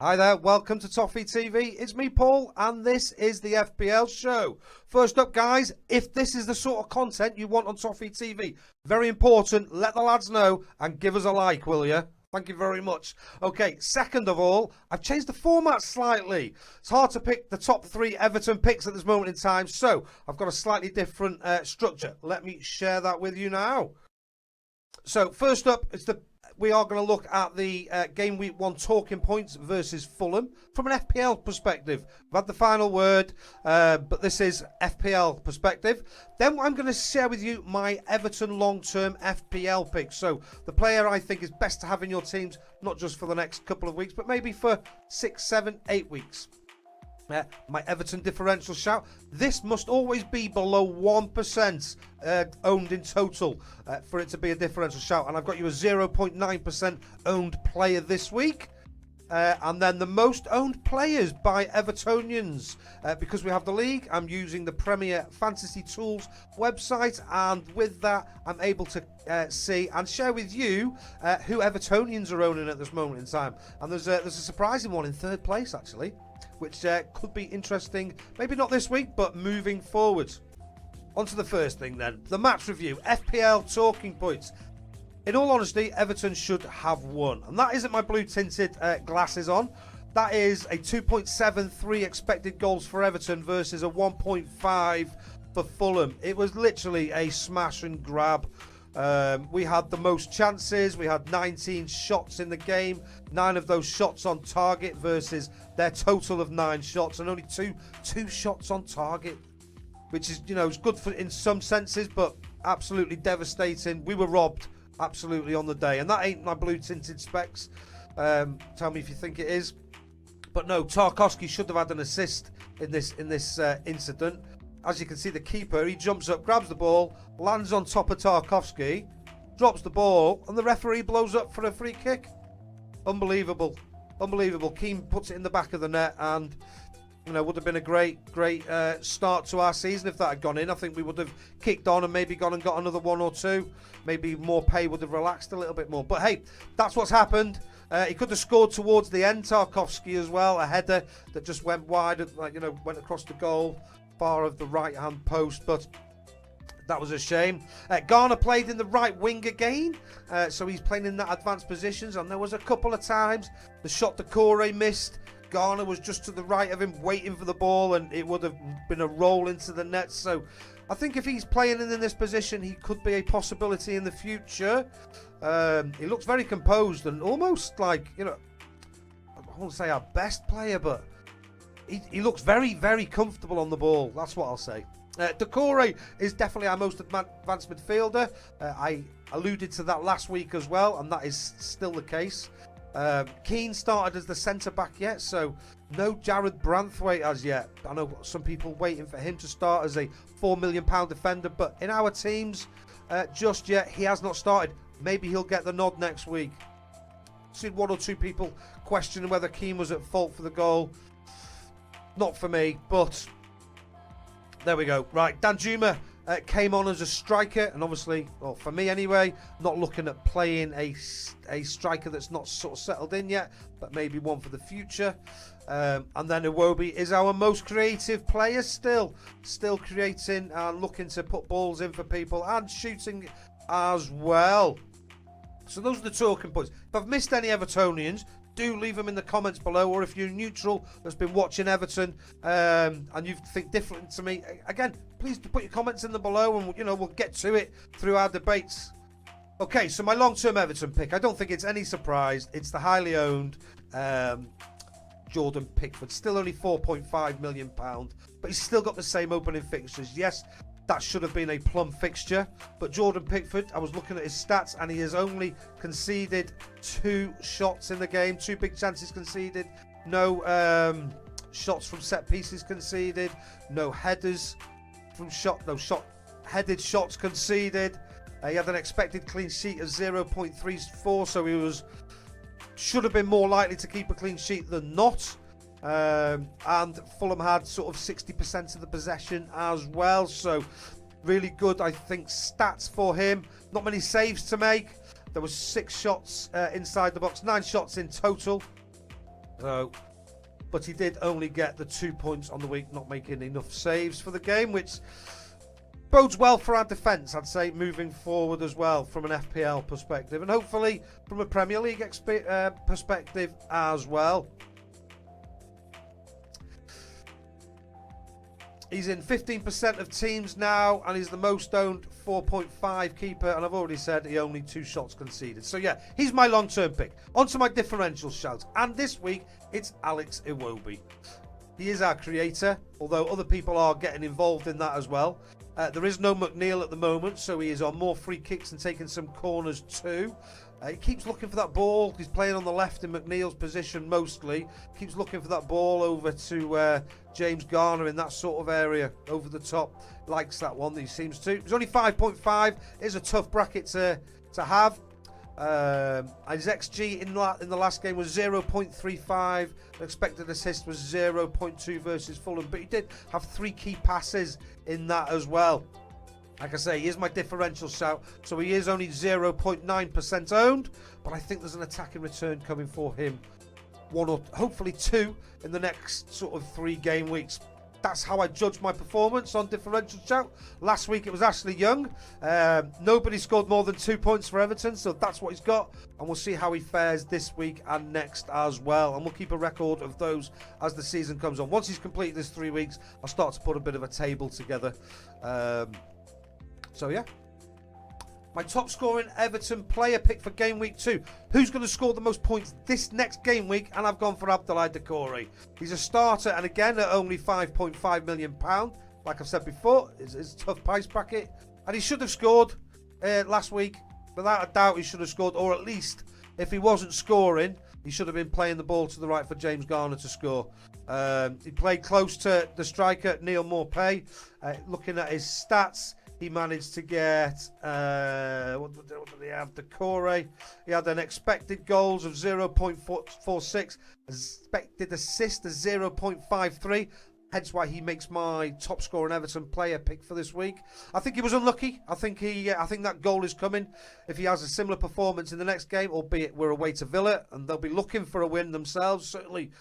Hi there, welcome to Toffee TV. It's me, Paul, and this is the FPL show. First up, guys, if this is the sort of content you want on Toffee TV, very important, let the lads know and give us a like, will you? Thank you very much. Okay, second of all, I've changed the format slightly. It's hard to pick the top 3 Everton picks at this moment in time, so I've got a slightly different structure. Let me share that with you now. So first up, we are going to look at the game week 1 talking points versus Fulham from an FPL perspective. We've had the final word, but this is FPL perspective. Then I'm going to share with you my Everton long-term FPL picks. So the player I think is best to have in your teams, not just for the next couple of weeks, but maybe for 6, 7, 8 weeks. My Everton differential shout. This must always be below 1% owned in total for it to be a differential shout. And I've got you a 0.9% owned player this week. And then the most owned players by Evertonians. Because we have the league, I'm using the Premier Fantasy Tools website. And with that, I'm able to see and share with you who Evertonians are owning at this moment in time. And there's a surprising one in 3rd place, actually, which could be interesting, maybe not this week, but moving forward. On to the first thing then, the match review, FPL talking points. In all honesty, Everton should have won. And that isn't my blue tinted glasses on. That is a 2.73 expected goals for Everton versus a 1.5 for Fulham. It was literally a smash and grab. We had the most chances. We had 19 shots in the game. 9 of those shots on target versus their total of 9 shots, and only two shots on target, which is, is good for in some senses, but absolutely devastating. We were robbed absolutely on the day, and that ain't my blue tinted specs. Tell me if you think it is. But no, Tarkowski should have had an assist in this incident. As you can see, the keeper, he jumps up, grabs the ball, lands on top of Tarkowski, drops the ball, and the referee blows up for a free kick. Unbelievable. Unbelievable. Keane puts it in the back of the net, and would have been a great start to our season if that had gone in. I think we would have kicked on and maybe gone and got another 1 or 2. Maybe more pay would have relaxed a little bit more. But hey, that's what's happened. He could have scored towards the end, Tarkowski as well. A header that just went wide, went across the goal, far of the right-hand post, but that was a shame. Garner played in the right wing again, so he's playing in that advanced positions, and there was a couple of times the shot Decore missed. Garner was just to the right of him, waiting for the ball, and it would have been a roll into the net. So I think if he's playing in this position, he could be a possibility in the future. He looks very composed and almost like, I won't say our best player, but he looks very, very comfortable on the ball. That's what I'll say. Decore is definitely our most advanced midfielder. I alluded to that last week as well, and that is still the case. Keane started as the centre-back yet, so no Jared Branthwaite as yet. I know some people waiting for him to start as a £4 million defender, but in our teams, just yet, he has not started. Maybe he'll get the nod next week. Seen 1 or 2 people questioning whether Keane was at fault for the goal. Not for me, but there we go. Right, Danjuma came on as a striker, and obviously, well, for me anyway, not looking at playing a striker that's not sort of settled in yet, but maybe one for the future. And then Iwobi is our most creative player still creating and looking to put balls in for people and shooting as well. So those are the talking points. If I've missed any Evertonians, do leave them in the comments below, or if you're neutral that's been watching Everton and you think different to me, again, please put your comments in the below, and we'll get to it through our debates. Okay, so my long-term Everton pick, I don't think it's any surprise. It's the highly owned Jordan Pickford. Still only £4.5 million, but he's still got the same opening fixtures. Yes, that should have been a plum fixture, but Jordan Pickford, I was looking at his stats, and he has only conceded 2 shots in the game, 2 big chances conceded, no shots from set pieces conceded, no headers from headed shots conceded. He had an expected clean sheet of 0.34, so he should have been more likely to keep a clean sheet than not. And Fulham had sort of 60% of the possession as well, so really good, I think, stats for him. Not many saves to make. There was 6 shots inside the box, 9 shots in total. But he did only get the 2 points on the week, not making enough saves for the game, which bodes well for our defence, I'd say, moving forward as well from an FPL perspective, and hopefully from a Premier League perspective as well. He's in 15% of teams now, and he's the most owned 4.5 keeper, and I've already said he only 2 shots conceded. So yeah, he's my long-term pick. On to my differential shouts, and this week it's Alex Iwobi. He is our creator, although other people are getting involved in that as well. There is no McNeil at the moment, so he is on more free kicks and taking some corners too. He keeps looking for that ball. He's playing on the left in McNeil's position mostly. Keeps looking for that ball over to James Garner in that sort of area over the top. Likes that one, he seems to. He's only 5.5. Is a tough bracket to have. His XG in the last game was 0.35. Expected assist was 0.2 versus Fulham, but he did have 3 key passes in that as well. Like I say, he is my differential shout, so he is only 0.9% owned, but I think there's an attacking return coming for him. 1 or hopefully 2 in the next sort of 3 game weeks. That's how I judge my performance on differential shout. Last week it was Ashley Young. Nobody scored more than 2 points for Everton, so that's what he's got. And we'll see how he fares this week and next as well. And we'll keep a record of those as the season comes on. Once he's completed this 3 weeks, I'll start to put a bit of a table together. So yeah. My top scoring Everton player pick for game week 2. Who's going to score the most points this next game week? And I've gone for Abdoulaye Doucouré. He's a starter, and again at only £5.5 million. Like I've said before, it's a tough price bracket. And he should have scored last week. Without a doubt, he should have scored. Or at least, if he wasn't scoring, he should have been playing the ball to the right for James Garner to score. He played close to the striker, Neil Maupay. Looking at his stats, he managed to get, what did he have? Doucouré. He had an expected goals of 0.46, expected assist of 0.53. Hence why he makes my top scoring Everton player pick for this week. I think he was unlucky. I think that goal is coming if he has a similar performance in the next game, albeit we're away to Villa and they'll be looking for a win themselves. Certainly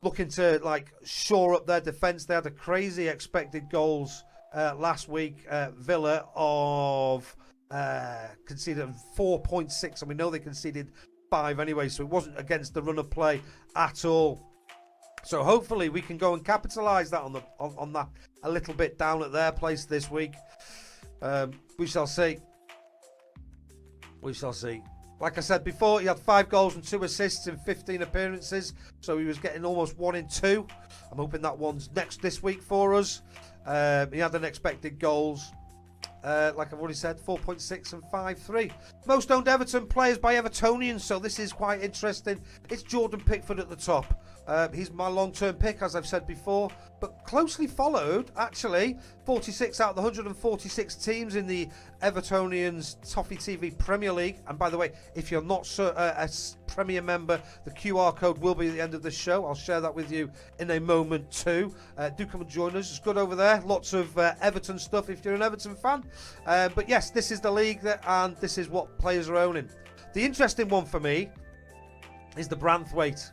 looking to shore up their defence. They had a crazy expected goals last week. Villa of conceded 4.6, and we know they conceded 5 anyway, so it wasn't against the run of play at all. So hopefully we can go and capitalise that on that a little bit down at their place this week. We shall see. We shall see. Like I said before, he had 5 goals and 2 assists in 15 appearances, so he was getting almost 1 in 2. I'm hoping that one's next this week for us. He had unexpected goals, like I've already said, 4.6 and 5.3. Most owned Everton players by Evertonians, so this is quite interesting. It's Jordan Pickford at the top. He's my long-term pick, as I've said before, but closely followed, actually, 46 out of the 146 teams in the Evertonians Toffee TV Premier League. And by the way, if you're not a Premier member, the QR code will be at the end of the show. I'll share that with you in a moment too. Do come and join us. It's good over there. Lots of Everton stuff if you're an Everton fan. But yes, this is the league, and this is what players are owning. The interesting one for me is the Branthwaite.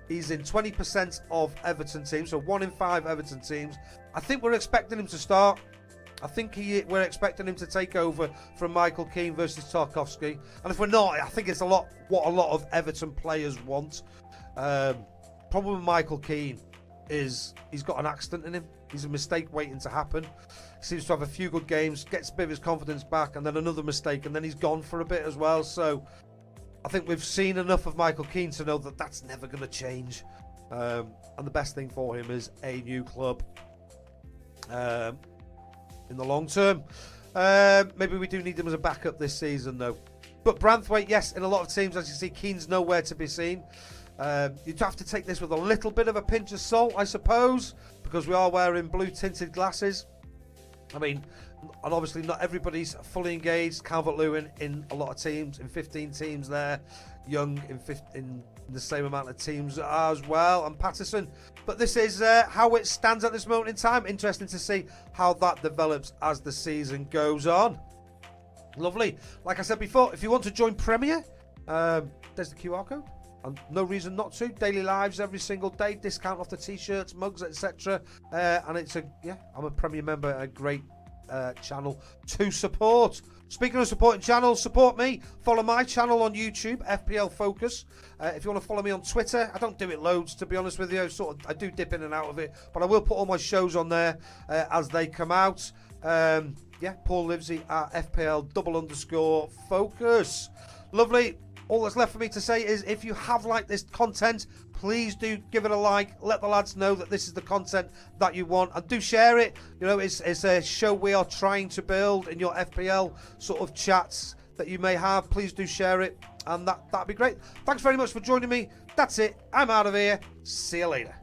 He's in 20% of Everton teams, so 1 in 5 Everton teams. I think we're expecting him to start. I think we're expecting him to take over from Michael Keane versus Tarkowski. And if we're not, I think it's what a lot of Everton players want. Problem with Michael Keane is he's got an accident in him. He's a mistake waiting to happen. He seems to have a few good games, gets a bit of his confidence back, and then another mistake, and then he's gone for a bit as well. So I think we've seen enough of Michael Keane to know that that's never going to change. And the best thing for him is a new club in the long term. Maybe we do need him as a backup this season, though. But Branthwaite, yes, in a lot of teams, as you see, Keane's nowhere to be seen. You'd have to take this with a little bit of a pinch of salt, I suppose, because we are wearing blue-tinted glasses. I mean, and obviously not everybody's fully engaged. Calvert-Lewin in a lot of teams, in 15 teams there. Young in the same amount of teams as well, and Patterson. But this is how it stands at this moment in time. Interesting to see how that develops as the season goes on. Lovely. Like I said before, if you want to join Premier, there's the QR code. and no reason not to. Daily lives every single day, discount off the t-shirts, mugs, etc. And it's I'm a premium member, a great channel to support. Speaking of supporting channels, support me. Follow my channel on YouTube, FPL Focus. If you want to follow me on Twitter, I don't do it loads, to be honest with you. I do dip in and out of it, but I will put all my shows on there as they come out. Paul Livesey at FPL_Focus. Lovely. All that's left for me to say is, if you have liked this content, please do give it a like. Let the lads know that this is the content that you want, and do share it. You know, it's a show we are trying to build in your FPL sort of chats that you may have. Please do share it, and that'd be great. Thanks very much for joining me. That's it. I'm out of here. See you later.